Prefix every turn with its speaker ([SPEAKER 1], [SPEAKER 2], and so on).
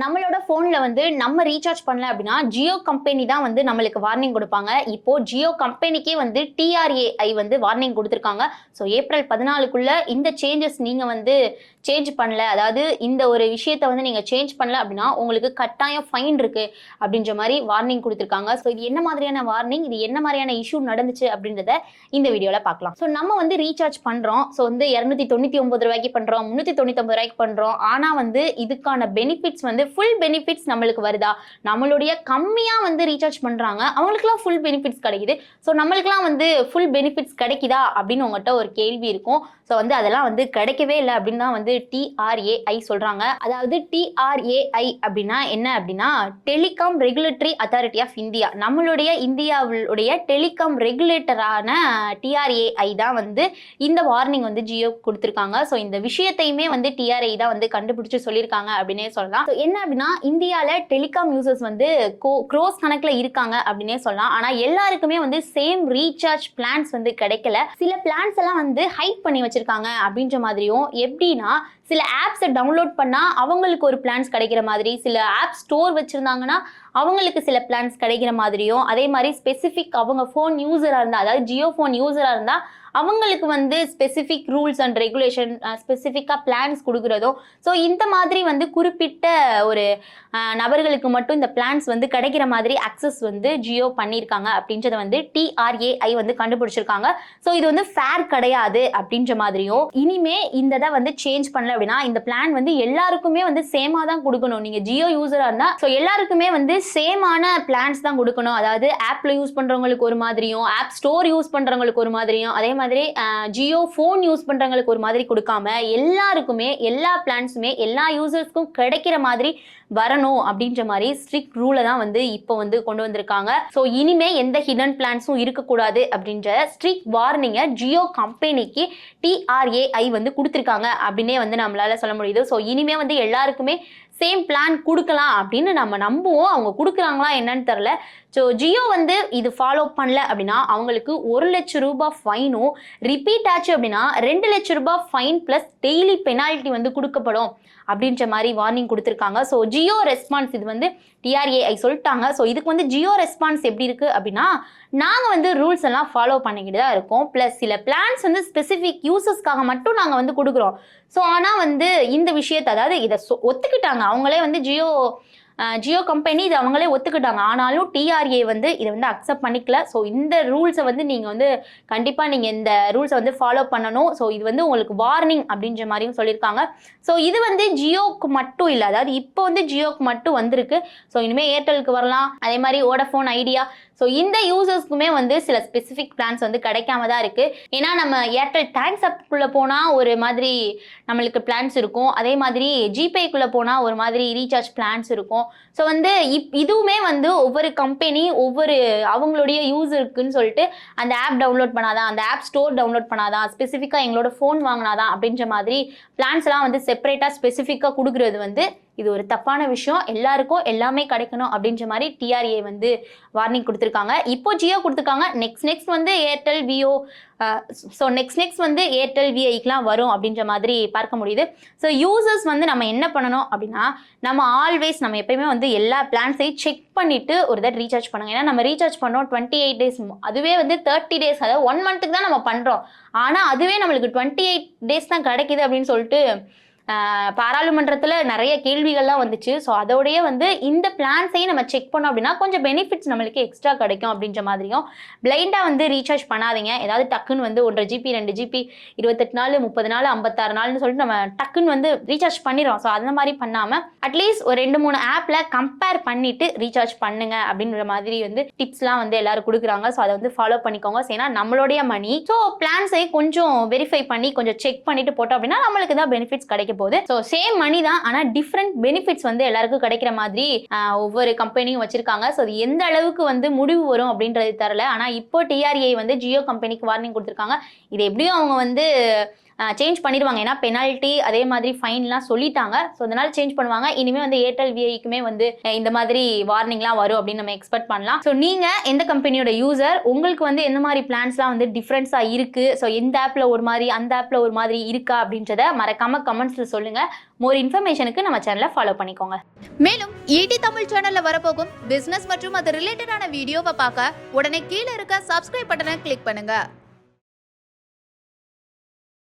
[SPEAKER 1] நம்மளோட போன்ல வந்து நம்ம ரீசார்ஜ் பண்ணல அப்படின்னா ஜியோ கம்பெனி தான் வந்து நம்மளுக்கு வார்னிங் கொடுப்பாங்க. இப்போ ஜியோ கம்பெனிக்கே வந்து TRAI வந்து வார்னிங் கொடுத்துருக்காங்க. ஸோ ஏப்ரல் 14க்குள்ள இந்த சேஞ்சஸ் நீங்க வந்து சேஞ்ச் பண்ணல, அதாவது இந்த ஒரு விஷயத்த வந்து நீங்க சேஞ்ச் பண்ணல அப்படின்னா உங்களுக்கு கட்டாயம் ஃபைன் இருக்கு அப்படின்ற மாதிரி வார்னிங் கொடுத்துருக்காங்க. ஸோ இது என்ன மாதிரியான வார்னிங், இது என்ன மாதிரியான இஷ்யூ நடந்துச்சு அப்படின்றத இந்த வீடியோல பார்க்கலாம். ஸோ நம்ம வந்து ரீசார்ஜ் பண்றோம். ஸோ வந்து 299 ரூபாய்க்கு பண்றோம், 399 ரூபாய்க்கு பண்றோம். ஆனா வந்து இதுக்கான பெனிஃபிட்ஸ் வந்து ஃபுல் பெனிஃபிட்ஸ் நம்மளுக்கு வருதா? நம்மளுடைய கம்மியா வந்து ரீசார்ஜ் பண்றாங்க, அவங்களுக்குலாம் ஃபுல் பெனிஃபிட்ஸ் கிடைக்குது. ஸோ நம்மளுக்குலாம் வந்து ஃபுல் பெனிஃபிட்ஸ் கிடைக்குதா அப்படின்னு உங்கள்கிட்ட ஒரு கேள்வி இருக்கும். ஸோ வந்து அதெல்லாம் வந்து கிடைக்கவே இல்லை அப்படின்னு தான் வந்து TRAI சொல்றாங்க. அதாவது TRAI அப்படின்னா என்ன அப்படின்னா telecom regulatory authority of India. நம்மளுடைய இந்தியாவுடைய டெலிகாம் ரெகுலேட்டரான TRAI தான் வந்து இந்த வார்னிங் வந்து ஜியோ கொடுத்துருக்காங்க. ஸோ இந்த விஷயத்தையுமே வந்து TRAI தான் வந்து கண்டுபிடிச்சு சொல்லியிருக்காங்க அப்படின்னே சொல்லலாம். ஸோ என்ன அப்படின்னா இந்தியாவில் டெலிகாம் யூசர்ஸ் வந்து க்ரோஸ் கணக்கில் இருக்காங்க அப்படின்னே சொல்லலாம். ஆனால் எல்லாருக்குமே வந்து சேம் ரீசார்ஜ் பிளான்ஸ் வந்து கிடைக்கல. சில பிளான்ஸ் எல்லாம் வந்து ஹைட் பண்ணி வச்சிருக்காங்க அப்படின்ற மாதிரியும், எப்படின்னா சில ஆப்ஸை டவுன்லோட் பண்ணா அவங்களுக்கு ஒரு பிளான்ஸ் கிடைக்கிற மாதிரி, சில ஆப் ஸ்டோர் வச்சிருந்தாங்கன்னா அவங்களுக்கு சில பிளான்ஸ் கிடைக்கிற மாதிரியும், அதே மாதிரி ஸ்பெசிஃபிக் அவங்க ஃபோன் யூசராக இருந்தால், அதாவது ஜியோ ஃபோன் யூசராக இருந்தால் அவங்களுக்கு வந்து ஸ்பெசிஃபிக் ரூல்ஸ் அண்ட் ரெகுலேஷன் ஸ்பெசிஃபிக்காக பிளான்ஸ் கொடுக்குறதும், ஸோ இந்த மாதிரி வந்து குறிப்பிட்ட ஒரு நபர்களுக்கு மட்டும் இந்த பிளான்ஸ் வந்து கிடைக்கிற மாதிரி அக்சஸ் வந்து ஜியோ பண்ணியிருக்காங்க அப்படின்றத வந்து TRAI வந்து கண்டுபிடிச்சிருக்காங்க. ஸோ இது வந்து ஃபேர் கிடையாது அப்படின்ற மாதிரியும், இனிமே இந்த இதை வந்து சேஞ்ச் பண்ணல அப்படின்னா இந்த பிளான் வந்து எல்லாருக்குமே வந்து சேமாக தான் கொடுக்கணும். நீங்கள் ஜியோ யூசராக இருந்தால் ஸோ எல்லாருக்குமே வந்து சேமான பிளான்ஸ் தான் கொடுக்கணும். அதாவது ஆப்பில் யூஸ் பண்ணுறவங்களுக்கு ஒரு மாதிரியும், ஆப் ஸ்டோர் யூஸ் பண்ணுறவங்களுக்கு ஒரு மாதிரியும், அதே மாதிரி ஜியோ ஃபோன் யூஸ் பண்றவங்களுக்கு ஒரு மாதிரி கொடுக்காம எல்லாருக்குமே எல்லா பிளான்ஸுமே எல்லா யூசர்ஸ்க்கும் கிடைக்கிற மாதிரி வரணும் அப்படின்ற மாதிரி ஸ்ட்ரிக்ட் ரூலை தான் வந்து இப்போ வந்து கொண்டு வந்திருக்காங்க. ஸோ இனிமே எந்த ஹிடன் பிளான்ஸும் இருக்கக்கூடாது அப்படின்ற ஸ்ட்ரிக்ட் வார்னிங்கை ஜியோ கம்பெனிக்கு TRAI வந்து கொடுத்துருக்காங்க அப்படின்னே வந்து நம்மளால சொல்ல முடியுது. ஸோ இனிமே வந்து எல்லாருக்குமே சேம் பிளான் கொடுக்கலாம் அப்படின்னு நம்ம நம்புவோம். அவங்க கொடுக்குறாங்களா என்னன்னு தெரில. ஸோ ஜியோ வந்து இது ஃபாலோ பண்ணல அப்படின்னா அவங்களுக்கு 1 லட்சம் ரூபாய் ஃபைனும், ரிப்பீட் ஆச்சு அப்படின்னா 2 லட்சம் ரூபாய் ஃபைன் பிளஸ் டெய்லி பெனால்ட்டி வந்து கொடுக்கப்படும் அப்படின்ற மாதிரி வார்னிங் கொடுத்துருக்காங்க. ஸோ ஜியோ ரெஸ்பான்ஸ் இது வந்து TRAI சொல்லிட்டாங்க. ஸோ இதுக்கு வந்து ஜியோ ரெஸ்பான்ஸ் எப்படி இருக்கு அப்படின்னா, நாங்கள் வந்து ரூல்ஸ் எல்லாம் ஃபாலோ பண்ணிக்கிட்டு தான் இருக்கோம். ப்ளஸ் சில பிளான்ஸ் வந்து ஸ்பெசிஃபிக் யூசர்ஸ்க்காக மட்டும் நாங்கள் வந்து கொடுக்குறோம். ஸோ ஆனால் வந்து இந்த விஷயத்தை, அதாவது இதை ஒத்துக்கிட்டாங்க அவங்களே வந்து ஜியோ கம்பெனி இது அவங்களே ஒத்துக்கிட்டாங்க. ஆனாலும் TRAI வந்து இதை வந்து அக்செப்ட் பண்ணிக்கல. ஸோ இந்த ரூல்ஸை வந்து நீங்கள் வந்து கண்டிப்பாக நீங்கள் இந்த ரூல்ஸை வந்து ஃபாலோ பண்ணணும். ஸோ இது வந்து உங்களுக்கு வார்னிங் அப்படின்ற மாதிரியும் சொல்லியிருக்காங்க. ஸோ இது வந்து ஜியோக்கு மட்டும் இல்லை, அதாவது இப்போ வந்து ஜியோக்கு மட்டும் வந்திருக்கு. ஸோ இனிமேல் ஏர்டெலுக்கு வரலாம், அதே மாதிரி வோடஃபோன் ஐடியா. ஸோ இந்த யூசர்ஸ்க்குமே வந்து சில ஸ்பெசிஃபிக் பிளான்ஸ் வந்து கிடைக்காம தான் இருக்குது. ஏன்னா நம்ம ஏர்டெல் தேங்க்ஸ் ஆப்குள்ளே போனால் ஒரு மாதிரி நம்மளுக்கு பிளான்ஸ் இருக்கும், அதே மாதிரி ஜிபேக்குள்ளே போனால் ஒரு மாதிரி ரீசார்ஜ் பிளான்ஸ் இருக்கும். ஸோ வந்து இதுவுமே வந்து ஒவ்வொரு கம்பெனி ஒவ்வொரு அவங்களுடைய யூசருக்குன்னு சொல்லிட்டு அந்த ஆப் டவுன்லோட் பண்ணாதான், அந்த ஆப் ஸ்டோர் டவுன்லோட் பண்ணாதான், ஸ்பெசிஃபிக்காக எங்களோட ஃபோன் வாங்கினாதான் அப்படின்ற மாதிரி பிளான்ஸ் எல்லாம் வந்து செப்பரேட்டாக ஸ்பெசிஃபிக்காக கொடுக்குறது வந்து இது ஒரு தப்பான விஷயம். எல்லாருக்கும் எல்லாமே கிடைக்கணும் அப்படின்ற மாதிரி TRAI வந்து வார்னிங் கொடுத்துருக்காங்க. இப்போ ஜியோ கொடுத்துருக்காங்க, நெக்ஸ்ட் வந்து ஏர்டெல் விஓ, ஸோ நெக்ஸ்ட் வந்து ஏர்டெல் விஐக்கெலாம் வரும் அப்படின்ற மாதிரி பார்க்க முடியுது. ஸோ யூசர்ஸ் வந்து நம்ம என்ன பண்ணணும் அப்படின்னா, நம்ம ஆல்வேஸ் நம்ம எப்பயுமே வந்து எல்லா பிளான்ஸையும் செக் பண்ணிட்டு ஒரு தடவை ரீசார்ஜ் பண்ணுங்க. ஏன்னா நம்ம ரீசார்ஜ் பண்ணோம் 28 டேஸ், அதுவே வந்து 30 டேஸ், அதாவது 1 மந்த்துக்கு தான் நம்ம பண்ணுறோம். ஆனால் அதுவே நம்மளுக்கு 28 டேஸ் தான் கிடைக்குது அப்படின்னு சொல்லிட்டு பாராளுமன்றத்தில் நிறைய கேள்விகள்லாம் வந்துச்சு. ஸோ அதோடைய வந்து இந்த பிளான்ஸையும் நம்ம செக் பண்ணோம் அப்படின்னா கொஞ்சம் பெனிஃபிட்ஸ் நம்மளுக்கு எக்ஸ்ட்ரா கிடைக்கும் அப்படின்ற மாதிரியும், பிளைண்டாக வந்து ரீசார்ஜ் பண்ணாதீங்க. ஏதாவது டக்குன்னு வந்து 1.5 GB 2 GB 28 நாள் 30 நாள் 56 நாள்னு சொல்லிட்டு நம்ம டக்குன்னு வந்து ரீசார்ஜ் பண்ணிடுறோம். ஸோ அந்த மாதிரி பண்ணாமல் அட்லீஸ்ட் ஒரு 2-3 ஆப்பில் கம்பேர் பண்ணிட்டு ரீசார்ஜ் பண்ணுங்க அப்படின்ற மாதிரி வந்து டிப்ஸ்லாம் வந்து எல்லாரும் கொடுக்குறாங்க. ஸோ அதை வந்து ஃபாலோ பண்ணிக்கோங்க. ஏன்னா நம்மளுடைய மணி, ஸோ பிளான்ஸை கொஞ்சம் வெரிஃபை பண்ணி கொஞ்சம் செக் பண்ணிட்டு போட்டோம் அப்படின்னா நம்மளுக்கு தான் பெனிஃபிட்ஸ் கிடைக்க போகுது. ஸோ சேம் மணி தான், ஆனால் டிஃப்ரெண்ட் பெனிஃபிட்ஸ் வந்து எல்லாருக்கும் கிடைக்கிற மாதிரி ஒவ்வொரு கம்பெனியும் வச்சிருக்காங்க. ஸோ அது எந்த அளவுக்கு வந்து முடிவு வரும் அப்படின்றது தரல. ஆனால் இப்போ TRAI வந்து ஜியோ கம்பெனிக்கு வார்னிங் கொடுத்துருக்காங்க. இது எப்படியும் அவங்க வந்து சேஞ்ச் பண்ணிடுவாங்க. ஏன்னா பெனால்ட்டி அதே மாதிரி ஃபைன்லாம் சொல்லிட்டாங்க. ஸோ அதனால சேஞ்ச் பண்ணுவாங்க. இனிமேல் வந்து ஏர்டெல் விஐக்குமே வந்து இந்த மாதிரி வார்னிங்லாம் வரும் அப்படின்னு நம்ம எக்ஸ்பெக்ட் பண்ணலாம். ஸோ நீங்க எந்த கம்பெனியோட யூசர், உங்களுக்கு வந்து எந்த மாதிரி பிளான்ஸ்லாம் வந்து டிஃப்ரென்ஸா இருக்கு, ஸோ இந்த ஆப்ல ஒரு மாதிரி அந்த ஆப்ல ஒரு மாதிரி இருக்கா அப்படின்றத மறக்காம கமெண்ட்ஸ்ல சொல்லுங்க. மோர் இன்ஃபர்மேஷனுக்கு நம்ம சேனலை ஃபாலோ பண்ணிக்கோங்க.
[SPEAKER 2] மேலும் ஈடி தமிழ் சேனல்ல வரப்போகும் பிசினஸ் மற்றும் அது ரிலேட்டடான வீடியோவை பார்க்க உடனே கீழே இருக்க சப்ஸ்கிரைப் பட்டனை கிளிக் பண்ணுங்க.